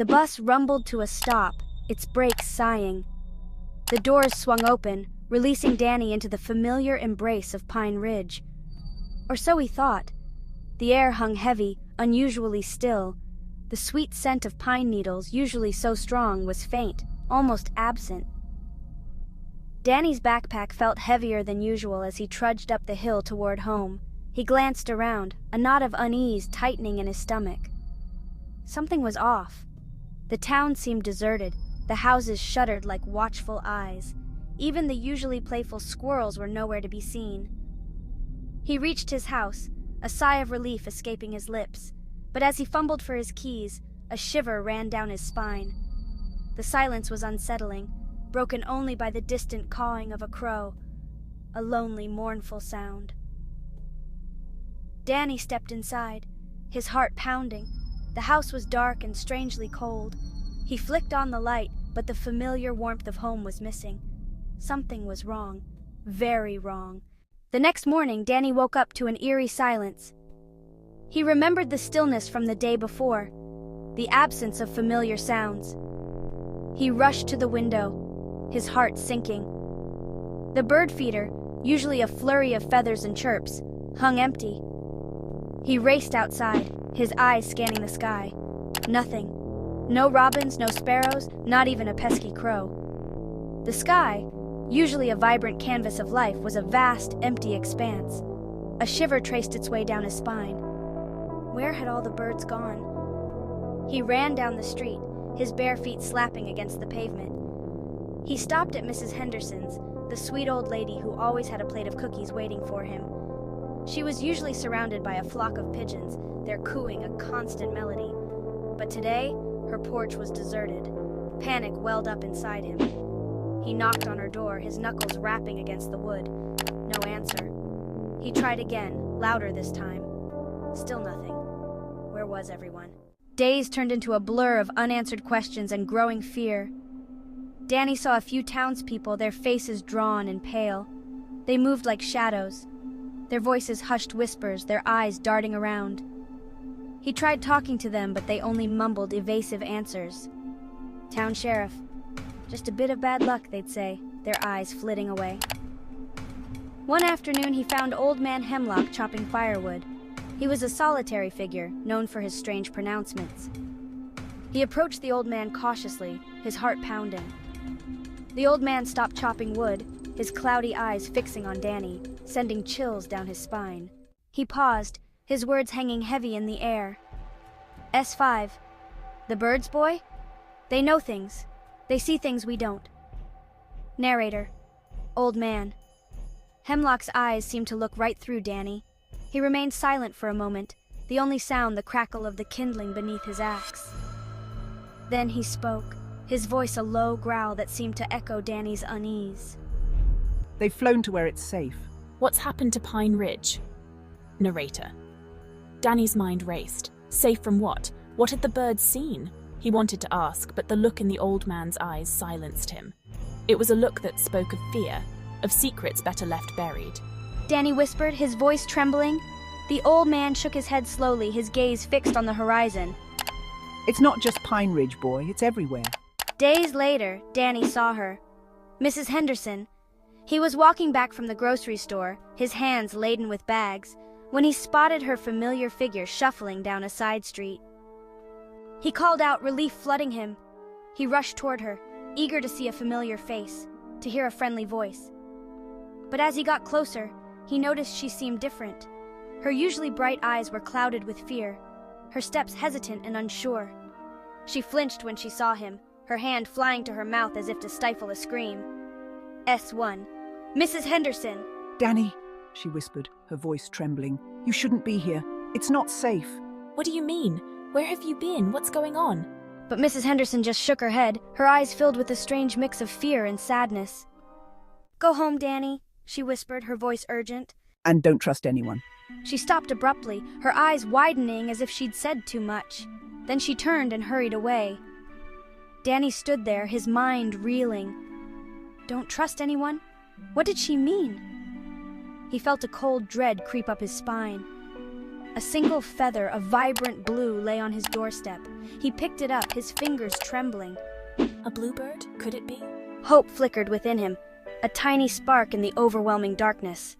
The bus rumbled to a stop, its brakes sighing. The doors swung open, releasing Danny into the familiar embrace of Pine Ridge. Or so he thought. The air hung heavy, unusually still. The sweet scent of pine needles, usually so strong, was faint, almost absent. Danny's backpack felt heavier than usual as he trudged up the hill toward home. He glanced around, a knot of unease tightening in his stomach. Something was off. The town seemed deserted, the houses shuttered like watchful eyes. Even the usually playful squirrels were nowhere to be seen. He reached his house, a sigh of relief escaping his lips, but as he fumbled for his keys, a shiver ran down his spine. The silence was unsettling, broken only by the distant cawing of a crow, a lonely, mournful sound. Danny stepped inside, his heart pounding. The house was dark and strangely cold. He flicked on the light, but the familiar warmth of home was missing. Something was wrong, very wrong. The next morning, Danny woke up to an eerie silence. He remembered the stillness from the day before, the absence of familiar sounds. He rushed to the window, his heart sinking. The bird feeder, usually a flurry of feathers and chirps, hung empty. He raced outside, his eyes scanning the sky. Nothing. No robins, no sparrows, not even a pesky crow. The sky, usually a vibrant canvas of life, was a vast, empty expanse. A shiver traced its way down his spine. Where had all the birds gone? He ran down the street, his bare feet slapping against the pavement. He stopped at Mrs. Henderson's, the sweet old lady who always had a plate of cookies waiting for him. She was usually surrounded by a flock of pigeons, their cooing a constant melody. But today, her porch was deserted. Panic welled up inside him. He knocked on her door, his knuckles rapping against the wood. No answer. He tried again, louder this time. Still nothing. Where was everyone? Days turned into a blur of unanswered questions and growing fear. Danny saw a few townspeople, their faces drawn and pale. They moved like shadows, their voices hushed whispers, their eyes darting around. He tried talking to them, but they only mumbled evasive answers. Town sheriff. Just a bit of bad luck, they'd say, their eyes flitting away. One afternoon, he found Old Man Hemlock chopping firewood. He was a solitary figure, known for his strange pronouncements. He approached the old man cautiously, his heart pounding. The old man stopped chopping wood, his cloudy eyes fixing on Danny, sending chills down his spine. He paused, his words hanging heavy in the air. S5. The birds, boy? They know things. They see things we don't. Narrator. Old man. Hemlock's eyes seemed to look right through Danny. He remained silent for a moment, the only sound the crackle of the kindling beneath his axe. Then he spoke, his voice a low growl that seemed to echo Danny's unease. They've flown to where it's safe. What's happened to Pine Ridge? Narrator. Danny's mind raced. Safe from what? What had the birds seen? He wanted to ask, but the look in the old man's eyes silenced him. It was a look that spoke of fear, of secrets better left buried. Danny whispered, his voice trembling. The old man shook his head slowly, his gaze fixed on the horizon. It's not just Pine Ridge, boy. It's everywhere. Days later, Danny saw her. Mrs. Henderson. He was walking back from the grocery store, his hands laden with bags, when he spotted her familiar figure shuffling down a side street. He called out, relief flooding him. He rushed toward her, eager to see a familiar face, to hear a friendly voice. But as he got closer, he noticed she seemed different. Her usually bright eyes were clouded with fear, her steps hesitant and unsure. She flinched when she saw him, her hand flying to her mouth as if to stifle a scream. S1. Mrs. Henderson! Danny, she whispered, her voice trembling. You shouldn't be here. It's not safe. What do you mean? Where have you been? What's going on? But Mrs. Henderson just shook her head, her eyes filled with a strange mix of fear and sadness. Go home, Danny, she whispered, her voice urgent. And don't trust anyone. She stopped abruptly, her eyes widening as if she'd said too much. Then she turned and hurried away. Danny stood there, his mind reeling. Don't trust anyone? What did she mean? He felt a cold dread creep up his spine. A single feather of vibrant blue lay on his doorstep. He picked it up, his fingers trembling. A bluebird, could it be? Hope flickered within him, a tiny spark in the overwhelming darkness.